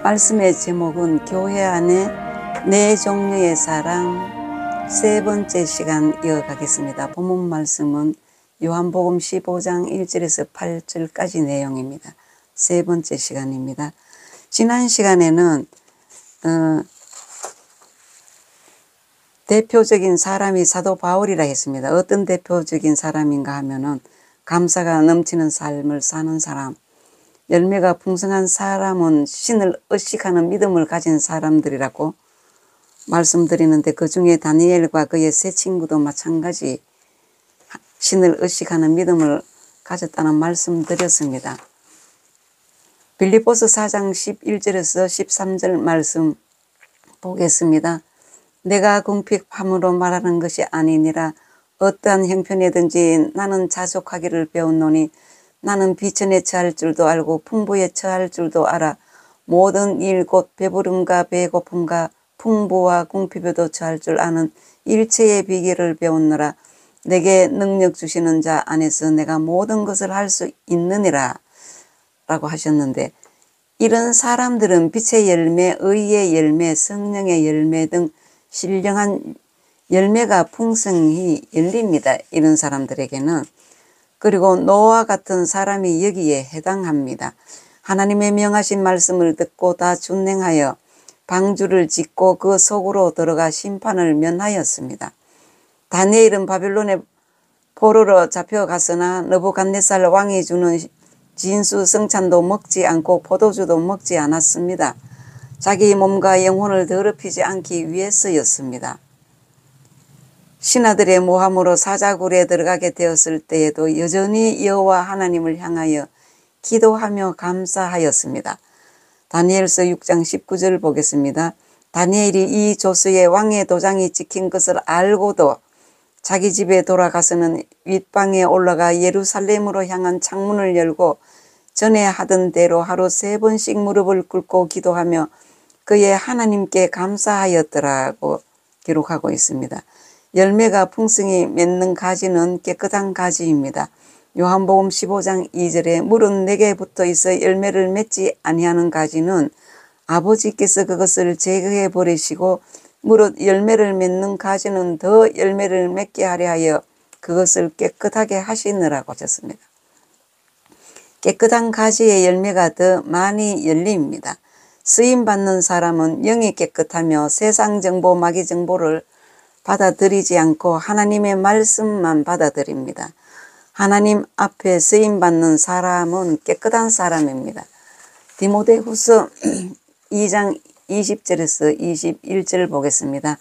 말씀의 제목은 교회 안에 네 종류의 사랑, 세 번째 시간 이어가겠습니다. 본문 말씀은 요한복음 15장 1절에서 8절까지 내용입니다. 세 번째 시간입니다. 지난 시간에는 대표적인 사람이 사도 바울이라 했습니다. 어떤 대표적인 사람인가 하면은 감사가 넘치는 삶을 사는 사람, 열매가 풍성한 사람은 신을 의식하는 믿음을 가진 사람들이라고 말씀드리는데, 그 중에 다니엘과 그의 세 친구도 마찬가지 신을 의식하는 믿음을 가졌다는 말씀드렸습니다. 빌립보서 4장 11절에서 13절 말씀 보겠습니다. 내가 궁핍함으로 말하는 것이 아니니라. 어떠한 형편이든지 나는 자족하기를 배웠노니 나는 비천에 처할 줄도 알고 풍부에 처할 줄도 알아. 모든 일 곧 배부름과 배고픔과 풍부와 궁핍에도 처할 줄 아는 일체의 비결을 배웠노라. 내게 능력 주시는 자 안에서 내가 모든 것을 할 수 있느니라 라고 하셨는데, 이런 사람들은 빛의 열매, 의의 열매, 성령의 열매 등 신령한 열매가 풍성히 열립니다. 이런 사람들에게는. 그리고 노아와 같은 사람이 여기에 해당합니다. 하나님의 명하신 말씀을 듣고 다 준행하여 방주를 짓고 그 속으로 들어가 심판을 면하였습니다. 다니엘은 바빌론의 포로로 잡혀갔으나 느부갓네살 왕이 주는 진수 성찬도 먹지 않고 포도주도 먹지 않았습니다. 자기 몸과 영혼을 더럽히지 않기 위해서였습니다. 신하들의 모함으로 사자굴에 들어가게 되었을 때에도 여전히 여호와 하나님을 향하여 기도하며 감사하였습니다. 다니엘서 6장 19절 보겠습니다. 다니엘이 이 조서에 왕의 도장이 찍힌 것을 알고도 자기 집에 돌아가서는 윗방에 올라가 예루살렘으로 향한 창문을 열고 전에 하던 대로 하루 3번씩 무릎을 꿇고 기도하며 그의 하나님께 감사하였더라고 기록하고 있습니다. 열매가 풍성히 맺는 가지는 깨끗한 가지입니다. 요한복음 15장 2절에 물은 내게 붙어 있어 열매를 맺지 아니하는 가지는 아버지께서 그것을 제거해 버리시고 무릇 열매를 맺는 가지는 더 열매를 맺게 하려 하여 그것을 깨끗하게 하시느라고 하셨습니다. 깨끗한 가지의 열매가 더 많이 열립니다. 쓰임받는 사람은 영이 깨끗하며 세상 정보, 마귀 정보를 받아들이지 않고 하나님의 말씀만 받아들입니다. 하나님 앞에 쓰임받는 사람은 깨끗한 사람입니다. 디모데후서 2장 20절에서 21절 보겠습니다.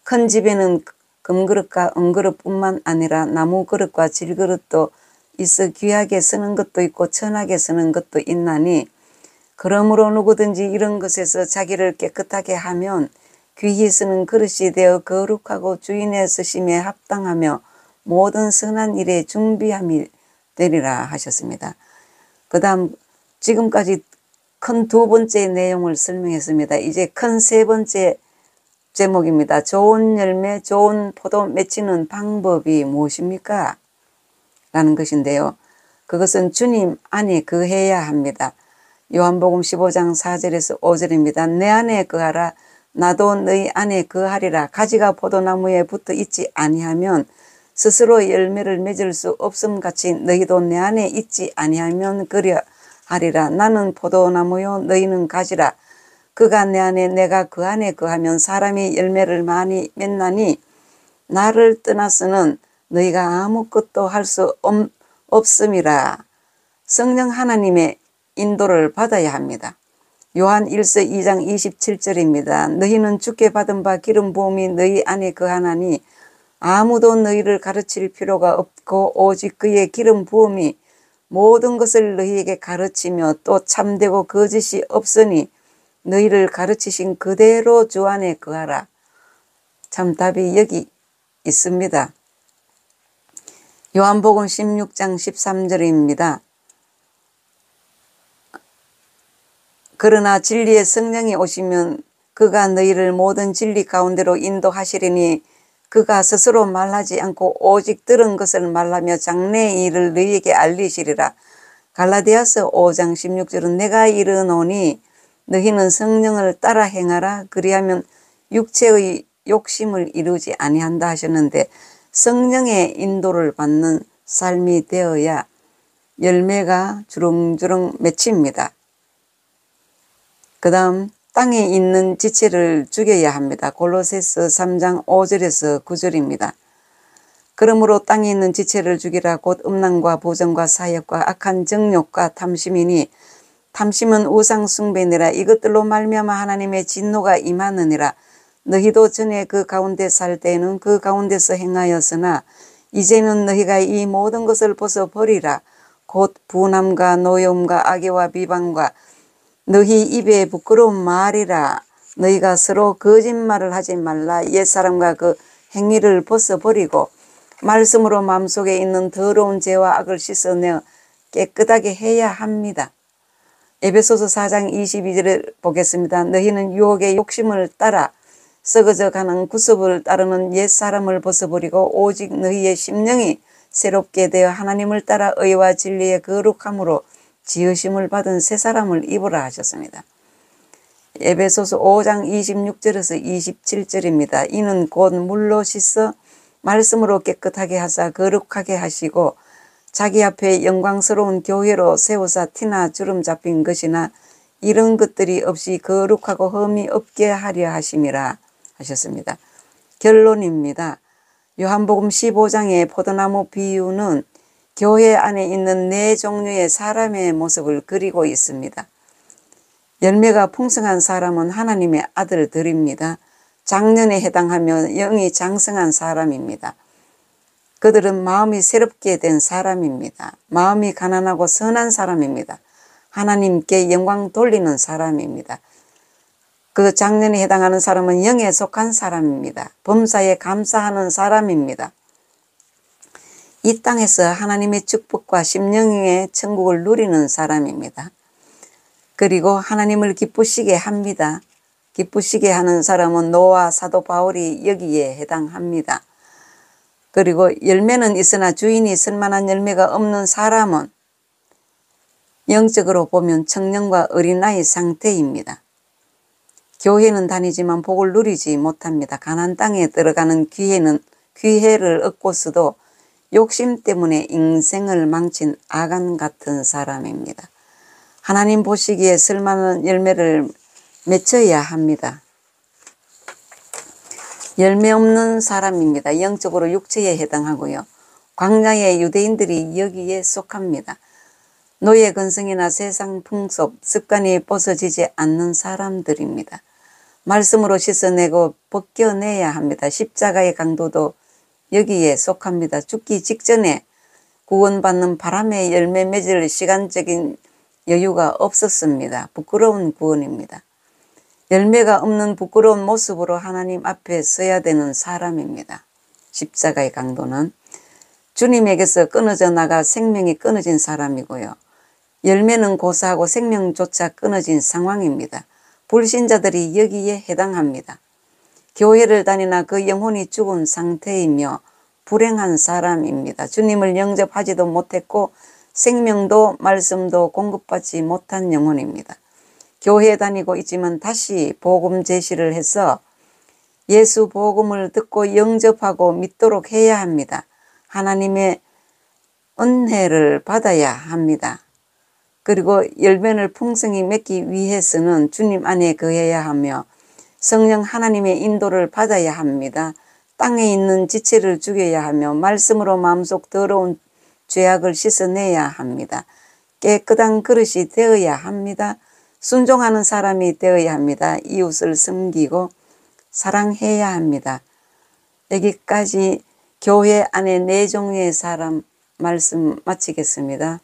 큰 집에는 금그릇과 은그릇뿐만 아니라 나무 그릇과 질그릇도 있어 귀하게 쓰는 것도 있고 천하게 쓰는 것도 있나니, 그러므로 누구든지 이런 것에서 자기를 깨끗하게 하면 귀히 쓰는 그릇이 되어 거룩하고 주인의 쓰심에 합당하며 모든 선한 일에 준비함이 되리라 하셨습니다. 그 다음 지금까지 큰 두 번째 내용을 설명했습니다. 이제 큰 세 번째 제목입니다. 좋은 열매, 좋은 포도 맺히는 방법이 무엇입니까? 라는 것인데요. 그것은 주님 안에 거해야 합니다. 요한복음 15장 4절에서 5절입니다. 내 안에 거하라. 나도 너희 안에 거하리라. 가지가 포도나무에 붙어 있지 아니하면 스스로 열매를 맺을 수 없음같이 너희도 내 안에 있지 아니하면 그리하리라. 나는 포도나무요 너희는 가지라. 그가 내 안에 내가 그 안에 거하면 사람이 열매를 많이 맺나니 나를 떠나서는 너희가 아무것도 할 수 없음이라. 성령 하나님의 인도를 받아야 합니다. 요한 1서 2장 27절입니다. 너희는 주께 받은 바 기름 부음이 너희 안에 거하나니 아무도 너희를 가르칠 필요가 없고 오직 그의 기름 부음이 모든 것을 너희에게 가르치며 또 참되고 거짓이 없으니 너희를 가르치신 그대로 주 안에 거하라. 참 답이 여기 있습니다. 요한복음 16장 13절입니다. 그러나 진리의 성령이 오시면 그가 너희를 모든 진리 가운데로 인도하시리니 그가 스스로 말하지 않고 오직 들은 것을 말하며 장래의 일을 너희에게 알리시리라. 갈라디아서 5장 16절은 내가 이르노니 너희는 성령을 따라 행하라. 그리하면 육체의 욕심을 이루지 아니한다 하셨는데, 성령의 인도를 받는 삶이 되어야 열매가 주렁주렁 맺힙니다. 그 다음 땅에 있는 지체를 죽여야 합니다. 골로새서 3장 5절에서 9절입니다. 그러므로 땅에 있는 지체를 죽이라. 곧 음란과 부정과 사욕과 악한 정욕과 탐심이니 탐심은 우상 숭배니라. 이것들로 말미암아 하나님의 진노가 임하느니라. 너희도 전에 그 가운데 살 때에는 그 가운데서 행하였으나 이제는 너희가 이 모든 것을 벗어버리라. 곧 분함과 노여움과 악의와 비방과 너희 입에 부끄러운 말이라. 너희가 서로 거짓말을 하지 말라. 옛사람과 그 행위를 벗어버리고 말씀으로 마음속에 있는 더러운 죄와 악을 씻어내어 깨끗하게 해야 합니다. 에베소서 4장 22절을 보겠습니다. 너희는 유혹의 욕심을 따라 썩어져 가는 구습을 따르는 옛사람을 벗어버리고 오직 너희의 심령이 새롭게 되어 하나님을 따라 의와 진리의 거룩함으로 지으심을 받은 새 사람을 입으라 하셨습니다. 에베소서 5장 26절에서 27절입니다. 이는 곧 물로 씻어 말씀으로 깨끗하게 하사 거룩하게 하시고 자기 앞에 영광스러운 교회로 세우사 티나 주름 잡힌 것이나 이런 것들이 없이 거룩하고 흠이 없게 하려 하심이라 하셨습니다. 결론입니다. 요한복음 15장의 포도나무 비유는 교회 안에 있는 네 종류의 사람의 모습을 그리고 있습니다. 열매가 풍성한 사람은 하나님의 아들들입니다. 장년에 해당하며 영이 장성한 사람입니다. 그들은 마음이 새롭게 된 사람입니다. 마음이 가난하고 선한 사람입니다. 하나님께 영광 돌리는 사람입니다. 그 장년에 해당하는 사람은 영에 속한 사람입니다. 범사에 감사하는 사람입니다. 이 땅에서 하나님의 축복과 심령의 천국을 누리는 사람입니다. 그리고 하나님을 기쁘시게 합니다. 기쁘시게 하는 사람은 노아 사도 바울이 여기에 해당합니다. 그리고 열매는 있으나 주인이 쓸만한 열매가 없는 사람은 영적으로 보면 청년과 어린아이 상태입니다. 교회는 다니지만 복을 누리지 못합니다. 가나안 땅에 들어가는 기회를 얻고서도 욕심 때문에 인생을 망친 아간 같은 사람입니다. 하나님 보시기에 쓸만한 열매를 맺어야 합니다. 열매 없는 사람입니다. 영적으로 육체에 해당하고요. 광야의 유대인들이 여기에 속합니다. 노예 근성이나 세상 풍습, 습관이 벗어지지 않는 사람들입니다. 말씀으로 씻어내고 벗겨내야 합니다. 십자가의 강도도 여기에 속합니다. 죽기 직전에 구원받는 바람의 열매 맺을 시간적인 여유가 없었습니다. 부끄러운 구원입니다. 열매가 없는 부끄러운 모습으로 하나님 앞에 서야 되는 사람입니다. 십자가의 강도는 주님에게서 끊어져 나가 생명이 끊어진 사람이고요. 열매는 고사하고 생명조차 끊어진 상황입니다. 불신자들이 여기에 해당합니다. 교회를 다니나 그 영혼이 죽은 상태이며 불행한 사람입니다. 주님을 영접하지도 못했고 생명도 말씀도 공급받지 못한 영혼입니다. 교회에 다니고 있지만 다시 복음 제시를 해서 예수 복음을 듣고 영접하고 믿도록 해야 합니다. 하나님의 은혜를 받아야 합니다. 그리고 열매를 풍성히 맺기 위해서는 주님 안에 거해야 하며 성령 하나님의 인도를 받아야 합니다. 땅에 있는 지체를 죽여야 하며 말씀으로 마음속 더러운 죄악을 씻어내야 합니다. 깨끗한 그릇이 되어야 합니다. 순종하는 사람이 되어야 합니다. 이웃을 섬기고 사랑해야 합니다. 여기까지 교회 안에 네 종류의 사람 말씀 마치겠습니다.